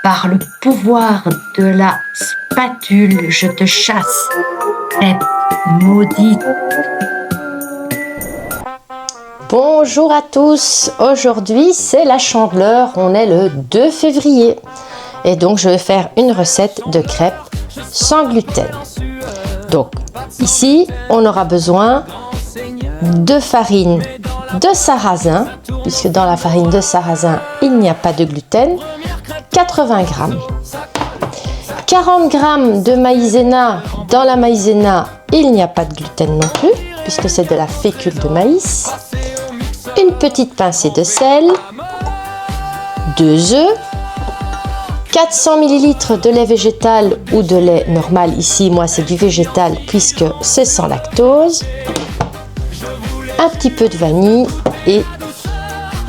Par le pouvoir de la spatule, je te chasse, crêpe maudite. Bonjour à tous, aujourd'hui c'est la Chandeleur, on est le 2 février et donc je vais faire une recette de crêpes sans gluten. Donc ici on aura besoin de farine de sarrasin, puisque dans la farine de sarrasin il n'y a pas de gluten, 80 g. 40 g de maïzena, dans la maïzena il n'y a pas de gluten non plus, puisque c'est de la fécule de maïs. Une petite pincée de sel, 2 œufs, 400 ml de lait végétal ou de lait normal, ici moi c'est du végétal puisque c'est sans lactose, un petit peu de vanille et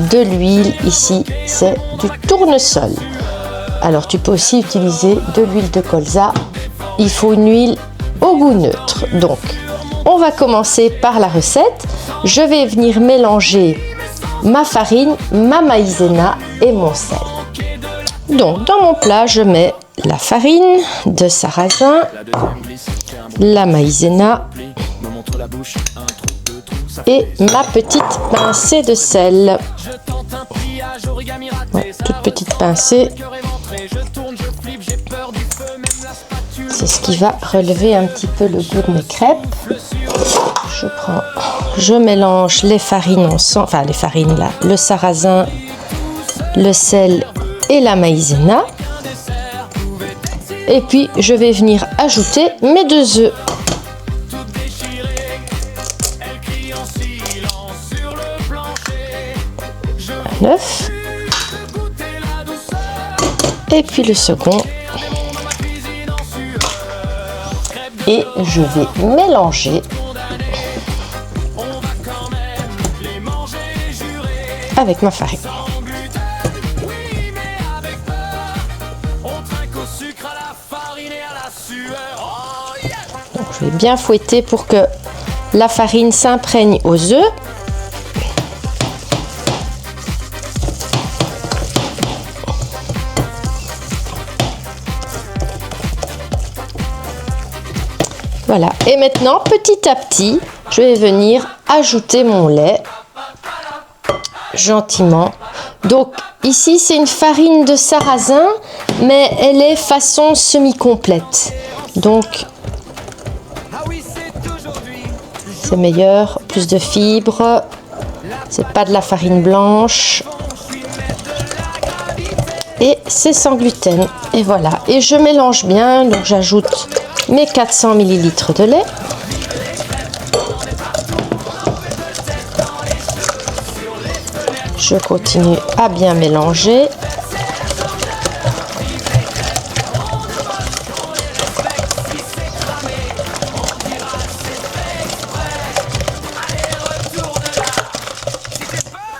de l'huile, ici c'est du tournesol. Alors tu peux aussi utiliser de l'huile de colza, il faut une huile au goût neutre. Donc on va commencer par la recette. Je vais venir mélanger ma farine, ma maïzena et mon sel. Donc dans mon plat, je mets la farine de sarrasin, la maïzena et ma petite pincée de sel. Ouais, toute petite pincée. C'est ce qui va relever un petit peu le goût de mes crêpes. Je mélange les farines ensemble, enfin les farines là, le sarrasin, le sel et la maïzena. Et puis je vais venir ajouter mes 2 œufs. Un œuf. Et puis le second. Et je vais mélanger avec ma farine. Donc, je vais bien fouetter pour que la farine s'imprègne aux œufs. Voilà, et maintenant petit à petit, je vais venir ajouter mon lait gentiment. Donc ici c'est une farine de sarrasin, mais elle est façon semi-complète. Donc c'est meilleur, plus de fibres. C'est pas de la farine blanche. Et c'est sans gluten. Et voilà, et je mélange bien, donc j'ajoute mes 400 ml de lait. Je continue à bien mélanger.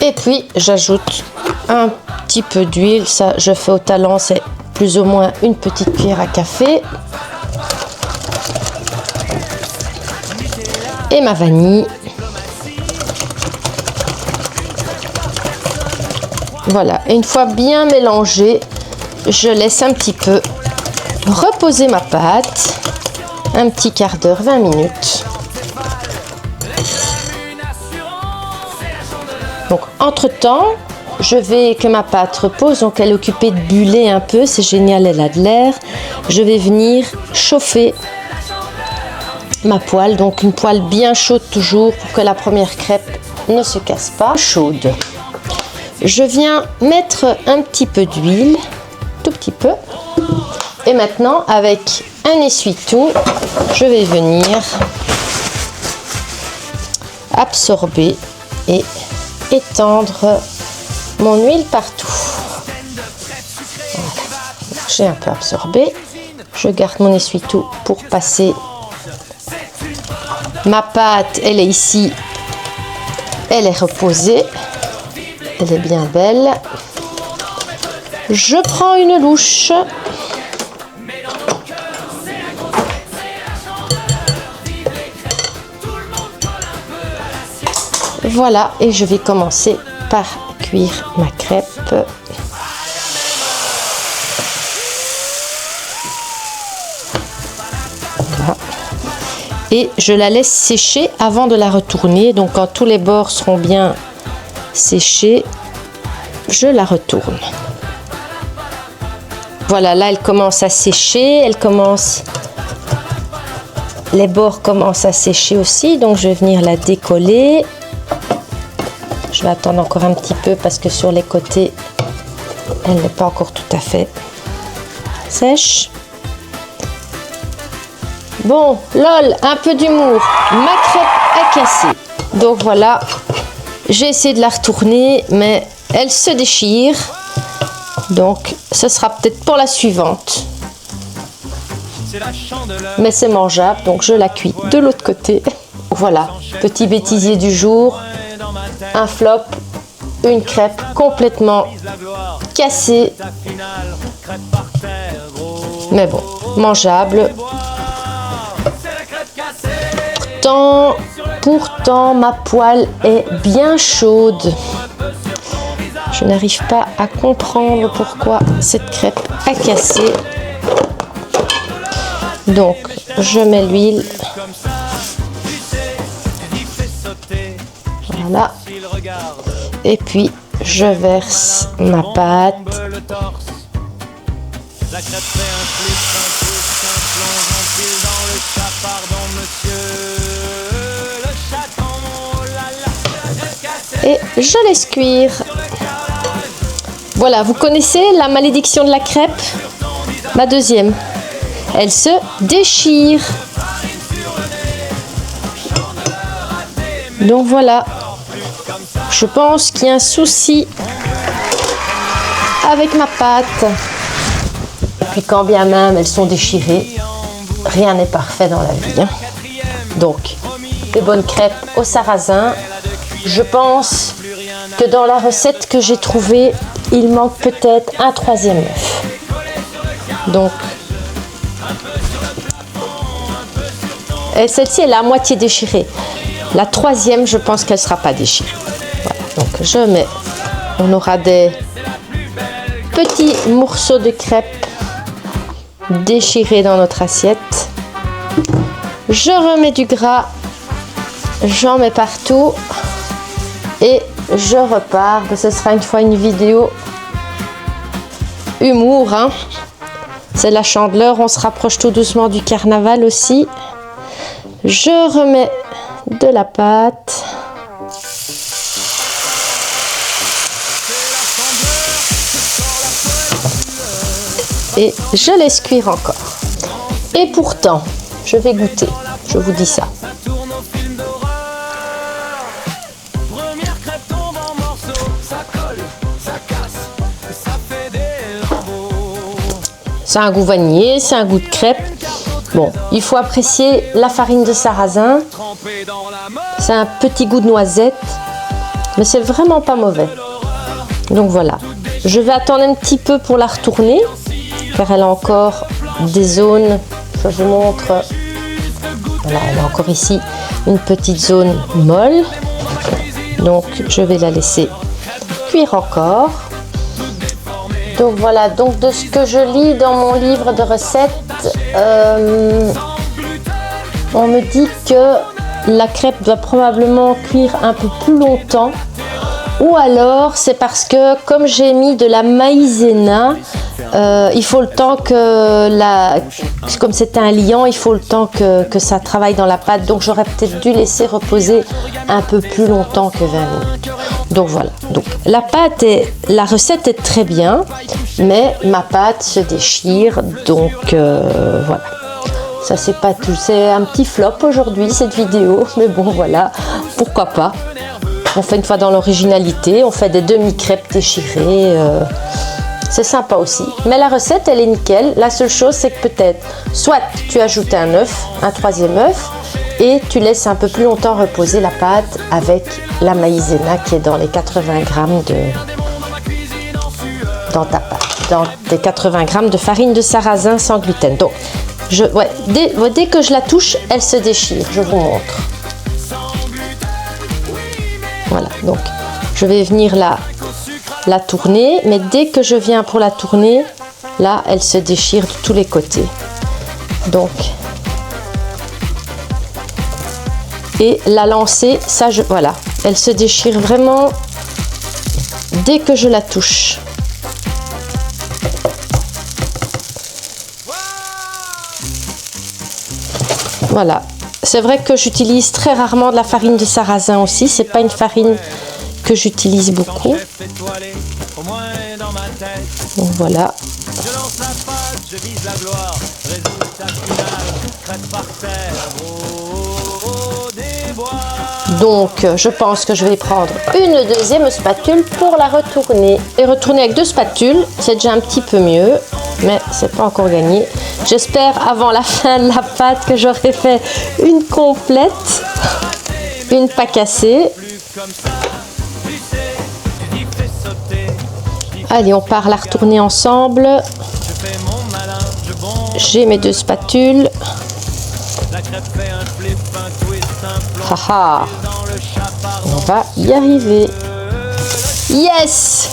Et puis j'ajoute un petit peu d'huile, ça je fais au talent, c'est plus ou moins une petite cuillère à café. Et ma vanille. Voilà, et une fois bien mélangé, je laisse un petit peu reposer ma pâte, un petit quart d'heure, 20 minutes. Donc entre-temps, je vais que ma pâte repose, donc elle est occupée de buller un peu, c'est génial, elle a de l'air. Je vais venir chauffer ma poêle, donc une poêle bien chaude toujours pour que la première crêpe ne se casse pas. Chaude. Je viens mettre un petit peu d'huile, tout petit peu. Et maintenant, avec un essuie-tout, je vais venir absorber et étendre mon huile partout. Voilà. J'ai un peu absorbé. Je garde mon essuie-tout pour passer. Ma pâte, elle est ici. Elle est reposée. Elle est bien belle. Je prends une louche. Voilà, et je vais commencer par cuire ma crêpe. et je la laisse sécher avant de la retourner. Donc quand tous les bords seront bien séchés, je la retourne. Voilà, là elle commence à sécher, les bords commencent à sécher aussi, donc je vais venir la décoller. Je vais attendre encore un petit peu parce que sur les côtés, elle n'est pas encore tout à fait sèche. Bon, lol, un peu d'humour. Ma crêpe a cassé. Donc voilà, j'ai essayé de la retourner, mais elle se déchire. Donc, ce sera peut-être pour la suivante. Mais c'est mangeable, donc je la cuis de l'autre côté. Voilà, petit bêtisier du jour. Un flop, une crêpe complètement cassée. Mais bon, mangeable. Pourtant, ma poêle est bien chaude. Je n'arrive pas à comprendre pourquoi cette crêpe a cassé. Donc, je mets l'huile. Voilà. Et puis, je verse ma pâte. Et je laisse cuire. Voilà, vous connaissez la malédiction de la crêpe? Ma deuxième. Elle se déchire. Donc voilà. Je pense qu'il y a un souci avec ma pâte. Et puis quand bien même elles sont déchirées, rien n'est parfait dans la vie. Hein. Donc, des bonnes crêpes au sarrasin. Je pense que dans la recette que j'ai trouvée, il manque peut-être un troisième œuf. Donc, et celle-ci, elle est à moitié déchirée. La troisième, je pense qu'elle ne sera pas déchirée. Voilà. Donc, je mets, on aura des petits morceaux de crêpes déchirés dans notre assiette. Je remets du gras, j'en mets partout. Et je repars. Ce sera une fois une vidéo humour. Hein. C'est la Chandeleur. On se rapproche tout doucement du carnaval aussi. Je remets de la pâte. Et je laisse cuire encore. Et pourtant, je vais goûter. Je vous dis ça. C'est un goût vanillé, c'est un goût de crêpe. Bon, il faut apprécier la farine de sarrasin. C'est un petit goût de noisette, mais c'est vraiment pas mauvais. Donc voilà, je vais attendre un petit peu pour la retourner, car elle a encore des zones. Je vous montre. Voilà, elle a encore ici une petite zone molle. Donc je vais la laisser cuire encore. Donc voilà, donc de ce que je lis dans mon livre de recettes, on me dit que la crêpe doit probablement cuire un peu plus longtemps. Ou alors c'est parce que comme j'ai mis de la maïzena, il faut le temps que comme c'est un liant, il faut le temps que ça travaille dans la pâte. Donc j'aurais peut-être dû laisser reposer un peu plus longtemps que 20 minutes. Donc voilà. Donc la recette est très bien, mais ma pâte se déchire. Donc voilà. Ça c'est pas tout. C'est un petit flop aujourd'hui cette vidéo, mais bon voilà. Pourquoi pas. On fait une fois dans l'originalité, on fait des demi-crêpes déchirées, c'est sympa aussi. Mais la recette, elle est nickel. La seule chose, c'est que peut-être, soit tu ajoutes un œuf, un troisième œuf, et tu laisses un peu plus longtemps reposer la pâte avec la maïzena qui est dans les 80 grammes dans ta pâte, dans tes 80 grammes de farine de sarrasin sans gluten. Donc, dès que je la touche, elle se déchire. Je vous montre. Voilà, donc je vais venir la tourner, mais dès que je viens pour la tourner, là, elle se déchire de tous les côtés. Donc, et la lancer, ça voilà, elle se déchire vraiment dès que je la touche. Voilà, c'est vrai que j'utilise très rarement de la farine de sarrasin aussi, c'est pas une farine que j'utilise beaucoup. Donc voilà. Donc je pense que je vais prendre une deuxième spatule pour la retourner. Et retourner avec 2 spatules, c'est déjà un petit peu mieux, mais c'est pas encore gagné. J'espère avant la fin de la pâte que j'aurai fait une complète, une pas cassée. Allez, on part la retourner ensemble. J'ai mes 2 spatules. Haha, on va y arriver. Yes!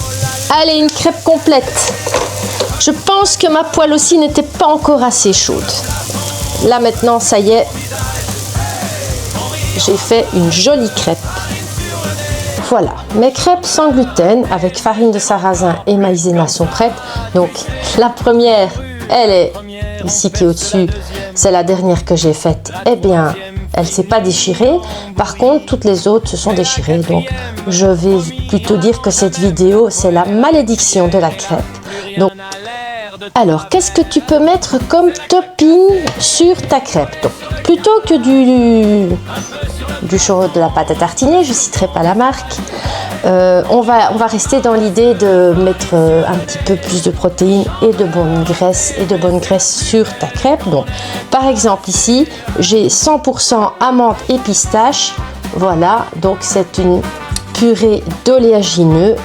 Allez, une crêpe complète. Je pense que ma poêle aussi n'était pas encore assez chaude. Là maintenant, ça y est, j'ai fait une jolie crêpe. Voilà, mes crêpes sans gluten avec farine de sarrasin et maïzena sont prêtes. Donc la première, elle est ici qui est au-dessus, c'est la dernière que j'ai faite. Eh bien, elle ne s'est pas déchirée. Par contre, toutes les autres se sont déchirées. Donc je vais plutôt dire que cette vidéo, c'est la malédiction de la crêpe. Donc, alors, qu'est-ce que tu peux mettre comme topping sur ta crêpe? Donc, plutôt que de la pâte à tartiner, je ne citerai pas la marque, on va rester dans l'idée de mettre un petit peu plus de protéines et de bonne graisse sur ta crêpe. Donc, par exemple ici, j'ai 100% amandes et pistaches. Voilà, donc c'est une purée d'oléagineux.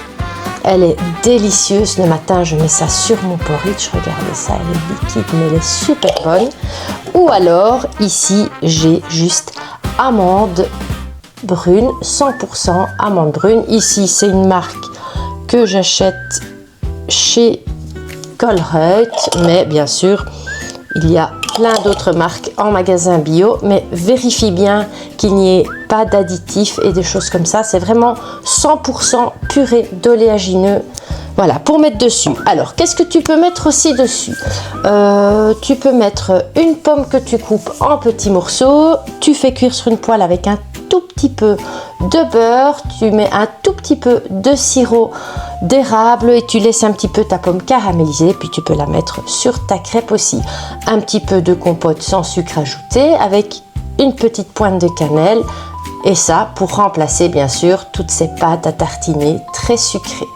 Elle est délicieuse. Le matin, je mets ça sur mon porridge. Regardez ça, elle est liquide, mais elle est super bonne. Ou alors, ici, j'ai juste amandes brunes, 100% amandes brunes. Ici, c'est une marque que j'achète chez Colruyt, mais bien sûr, il y a plein d'autres marques en magasin bio, mais vérifie bien qu'il n'y ait pas d'additifs et des choses comme ça. C'est vraiment 100% purée d'oléagineux. Voilà, pour mettre dessus. Alors, qu'est-ce que tu peux mettre aussi dessus? Tu peux mettre une pomme que tu coupes en petits morceaux. Tu fais cuire sur une poêle avec un tout petit peu de beurre. Tu mets un tout petit peu de sirop d'érable et tu laisses un petit peu ta pomme caramélisée. Puis tu peux la mettre sur ta crêpe aussi. Un petit peu de compote sans sucre ajouté avec une petite pointe de cannelle. Et ça, pour remplacer bien sûr toutes ces pâtes à tartiner très sucrées.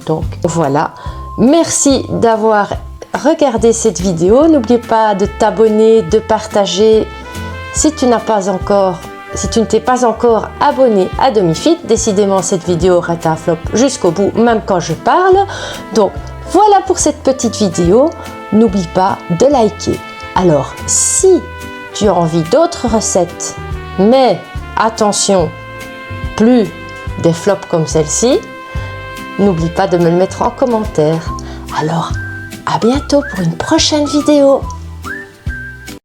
Donc voilà, merci d'avoir regardé cette vidéo. N'oublie pas de t'abonner, de partager. Si tu ne t'es pas encore abonné à Domifit, décidément cette vidéo aura été un flop jusqu'au bout, même quand je parle. Donc voilà pour cette petite vidéo. N'oublie pas de liker. Alors si tu as envie d'autres recettes, mais attention, plus des flops comme celle-ci, n'oublie pas de me le mettre en commentaire. Alors, à bientôt pour une prochaine vidéo.